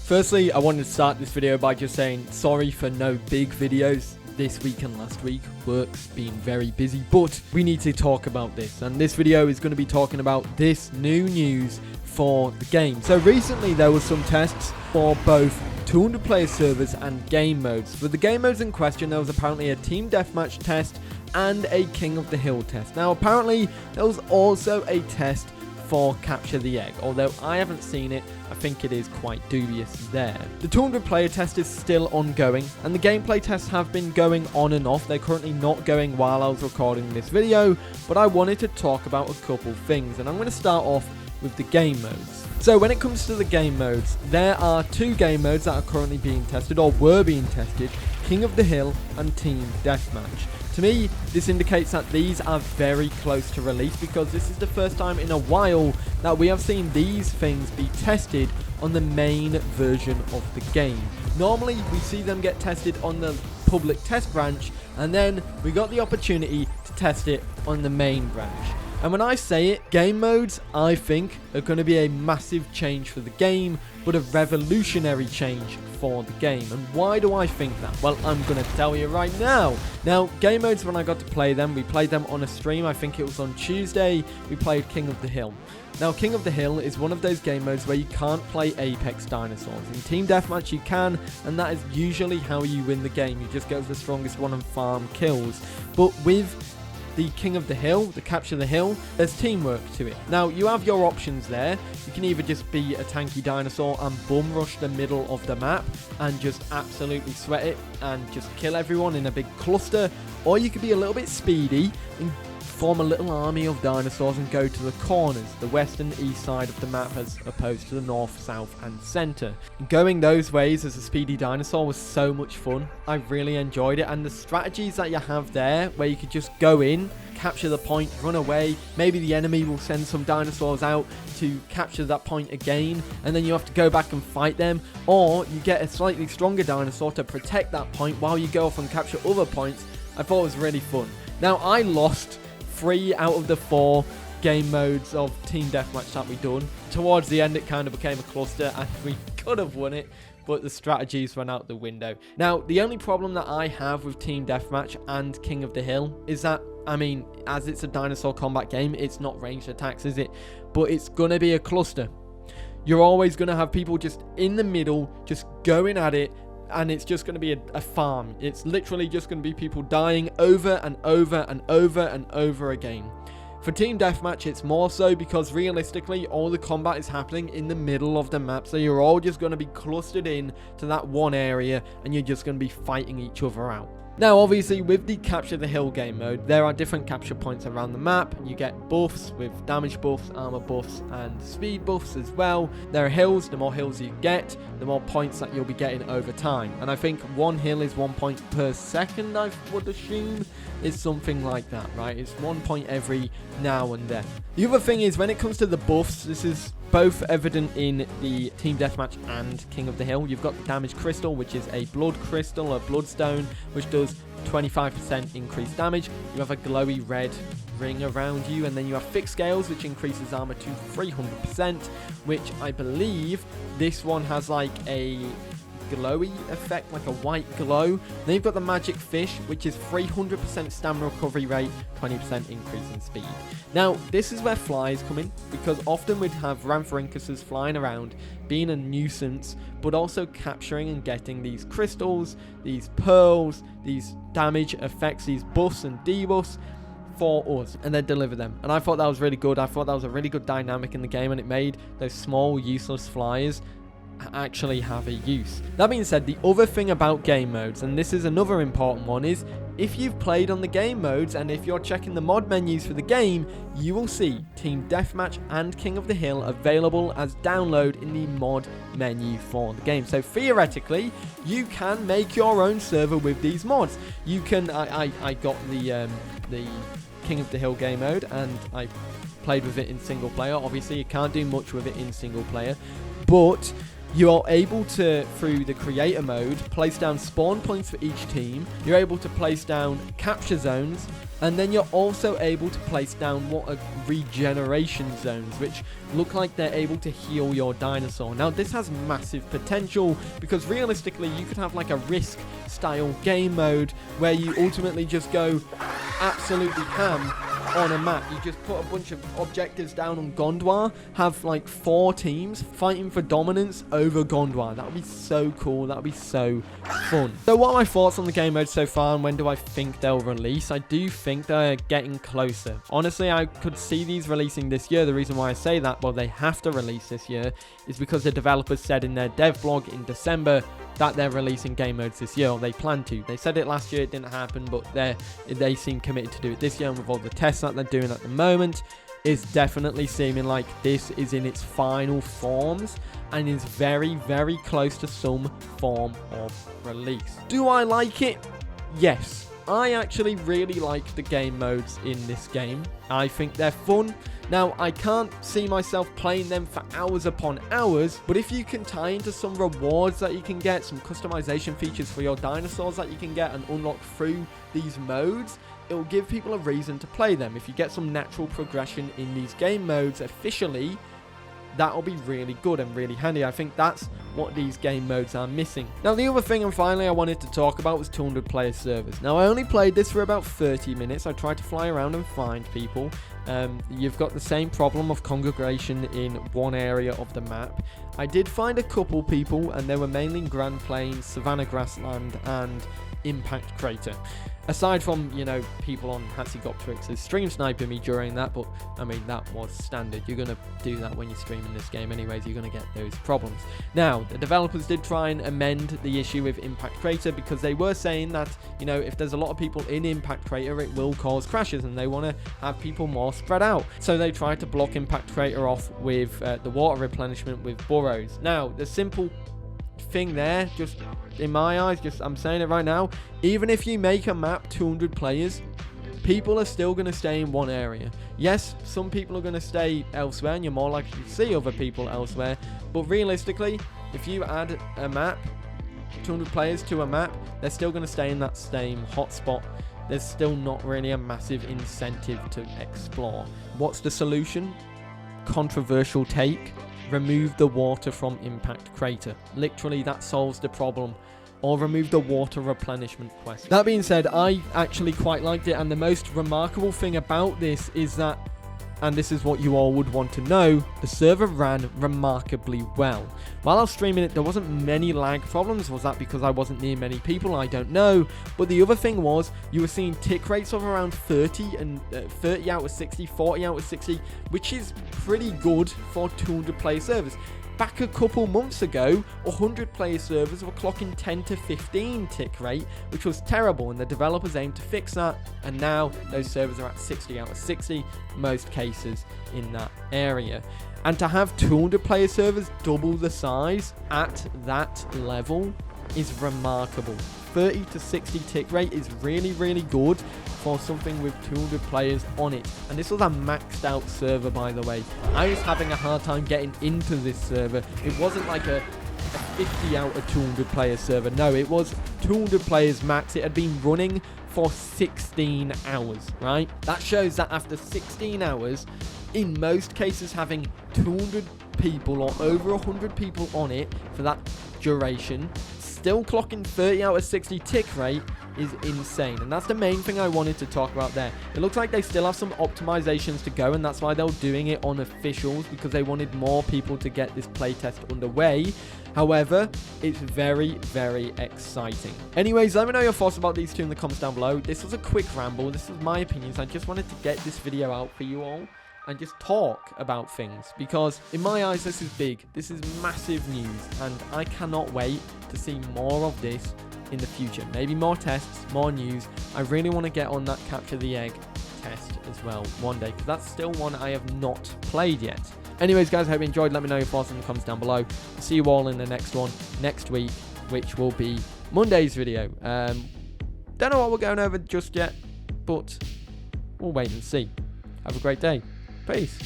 Firstly, I wanted to start this video by just saying sorry for no big videos this week and last week. Work's been very busy, but we need to talk about this. And this video is going to be talking about this new news for the game. So recently there was some tests for both 200 player servers and game modes. For the game modes in question, there was apparently a team deathmatch test and a King of the Hill test. Now apparently there was also a test for Capture the Egg, although I haven't seen it. I think it is quite dubious there. The 200 player test is still ongoing, and the gameplay tests have been going on and off. They're currently not going while I was recording this video, but I wanted to talk about a couple things, and I'm going to start off with the game modes. So when it comes to the game modes, there are two game modes that are currently being tested, or were being tested: King of the Hill and Team Deathmatch. To me, this indicates that these are very close to release, because this is the first time in a while that we have seen these things be tested on the main version of the game. Normally, we see them get tested on the public test branch, and then we got the opportunity to test it on the main branch. And when I say it, game modes, I think, are going to be a massive change for the game, but a revolutionary change for the game. And why do I think that? Well, I'm going to tell you right now. Now, game modes, when I got to play them, we played them on a stream. I think it was on Tuesday. We played King of the Hill. Now, King of the Hill is one of those game modes where you can't play Apex Dinosaurs. In Team Deathmatch you can, and that is usually how you win the game. You just go for the strongest one and farm kills. But with the King of the Hill, the Capture the Hill, there's teamwork to it. Now, you have your options there. You can either just be a tanky dinosaur and bum rush the middle of the map and just absolutely sweat it and just kill everyone in a big cluster, or you could be a little bit speedy and form a little army of dinosaurs and go to the corners, the west and east side of the map, as opposed to the north, south and center. Going those ways as a speedy dinosaur was so much fun. I really enjoyed it, and the strategies that you have there, where you could just go in, capture the point, run away, maybe the enemy will send some dinosaurs out to capture that point again, and then you have to go back and fight them, or you get a slightly stronger dinosaur to protect that point while you go off and capture other points. I thought it was really fun. Now, I lost 3 out of the 4 game modes of Team Deathmatch that we done. Towards the end, it kind of became a cluster, and we could have won it, but the strategies went out the window. Now, the only problem that I have with Team Deathmatch and King of the Hill is that, I mean, as it's a dinosaur combat game, it's not ranged attacks, is it? But it's gonna be a cluster. You're always gonna have people just in the middle, just going at it, and it's just going to be a farm. It's literally just going to be people dying over and over and over and over again. For Team Deathmatch, it's more so because realistically, all the combat is happening in the middle of the map, so you're all just going to be clustered in to that one area, and you're just going to be fighting each other out. Now, obviously, with the Capture the Hill game mode, there are different capture points around the map. You get buffs with damage buffs, armor buffs, and speed buffs as well. There are hills. The more hills you get, the more points that you'll be getting over time. And I think one hill is 1 point per second, I would assume. It's something like that, right? It's 1 point every now and then. The other thing is, when it comes to the buffs, this is both evident in the Team Deathmatch and King of the Hill. You've got the Damage Crystal, which is a blood crystal, a bloodstone, which does 25% increased damage. You have a glowy red ring around you, and then you have Thick Scales, which increases armor to 300%, which I believe this one has like a glowy effect, like a white glow. Then you've got the Magic Fish, which is 300% stamina recovery rate, 20% increase in speed. Now, this is where flies come in, because often we'd have Ramphorhynchuses flying around, being a nuisance, but also capturing and getting these crystals, these pearls, these damage effects, these buffs and debuffs for us, and then deliver them. And I thought that was really good. I thought that was a really good dynamic in the game, and it made those small useless flyers actually have a use. That being said, the other thing about game modes, and this is another important one, is if you've played on the game modes and if you're checking the mod menus for the game, you will see Team Deathmatch and King of the Hill available as download in the mod menu for the game. So theoretically, you can make your own server with these mods. You can, I got the King of the Hill game mode, and I played with it in single player. Obviously, you can't do much with it in single player, but You are able to, through the creator mode, place down spawn points for each team. You're able to place down capture zones, and then you're also able to place down what are regeneration zones, which look like they're able to heal your dinosaur. Now, this has massive potential because realistically, you could have like a Risk style game mode where you ultimately just go absolutely ham on a map. You just put a bunch of objectives down on Gondwar, have like 4 teams fighting for dominance over Gondwar. That would be so cool. That would be so fun. So what are my thoughts on the game mode so far, and when do I think they'll release? I do think they're getting closer. Honestly, I could see these releasing this year. The reason why I say that, well, they have to release this year, is because the developers said in their dev blog in December that they're releasing game modes this year, or they plan to. They said it last year, it didn't happen, but they seem committed to do it this year, and with all the tests that they're doing at the moment, it's definitely seeming like this is in its final forms and is very, very close to some form of release. Do I like it? Yes. I actually really like the game modes in this game. I think they're fun. Now, I can't see myself playing them for hours upon hours, but if you can tie into some rewards that you can get, some customization features for your dinosaurs that you can get and unlock through these modes, it will give people a reason to play them. If you get some natural progression in these game modes officially, that'll be really good and really handy. I think that's what these game modes are missing. Now, the other thing, and finally, I wanted to talk about was 200 player servers. Now, I only played this for about 30 minutes. I tried to fly around and find people. You've got the same problem of congregation in one area of the map. I did find a couple people, and they were mainly in Grand Plains, Savannah Grassland, and Impact Crater. Aside from, you know, people on Hatzigoptrix's stream sniping me during that, but I mean, that was standard. You're going to do that when you're streaming this game anyways. You're going to get those problems. Now, the developers did try and amend the issue with Impact Crater because they were saying that, you know, if there's a lot of people in Impact Crater, it will cause crashes, and they want to have people more spread out. So they tried to block Impact Crater off with the water replenishment with burrows. Now, the simple thing there, just in my eyes, just I'm saying it right now, even if you make a map 200 players, people are still going to stay in one area. Yes, some people are going to stay elsewhere, and you're more likely to see other people elsewhere, but realistically, if you add a map, 200 players to a map, they're still going to stay in that same hotspot. There's still not really a massive incentive to explore. What's the solution? Controversial take. Remove the water from Impact Crater. Literally, that solves the problem. Or remove the water replenishment quest. That being said, I actually quite liked it, and the most remarkable thing about this is that, and this is what you all would want to know, the server ran remarkably well. While I was streaming it, there wasn't many lag problems. Was that because I wasn't near many people? I don't know. But the other thing was, you were seeing tick rates of around 30 and 30 out of 60, 40 out of 60, which is pretty good for 200 player servers. Back a couple months ago, 100 player servers were clocking 10 to 15 tick rate, which was terrible, and the developers aimed to fix that, and now those servers are at 60 out of 60, most cases in that area. And to have 200 player servers double the size at that level is remarkable. 30 to 60 tick rate is really, really good for something with 200 players on it. And this was a maxed out server, by the way. I was having a hard time getting into this server. It wasn't like a 50 out of 200 player server. No, it was 200 players max. It had been running for 16 hours, right? That shows that after 16 hours, in most cases having 200 people or over 100 people on it for that duration, still clocking 30 out of 60 tick rate is insane. And that's the main thing I wanted to talk about there. It looks like they still have some optimizations to go, and that's why they're doing it on officials, because they wanted more people to get this playtest underway. However, it's very, very exciting. Anyways, let me know your thoughts about these two in the comments down below. This was a quick ramble. This is my opinions. I just wanted to get this video out for you all and just talk about things, because in my eyes, this is big. This is massive news, and I cannot wait to see more of this in the future. Maybe more tests, more news. I really want to get on that capture the egg test as well one day, because that's still one I have not played yet. Anyways, guys, I hope you enjoyed. Let me know your thoughts in the comments down below. I'll see you all in the next one next week, which will be Monday's video. Don't know what we're going over just yet, but we'll wait and see. Have a great day. Peace.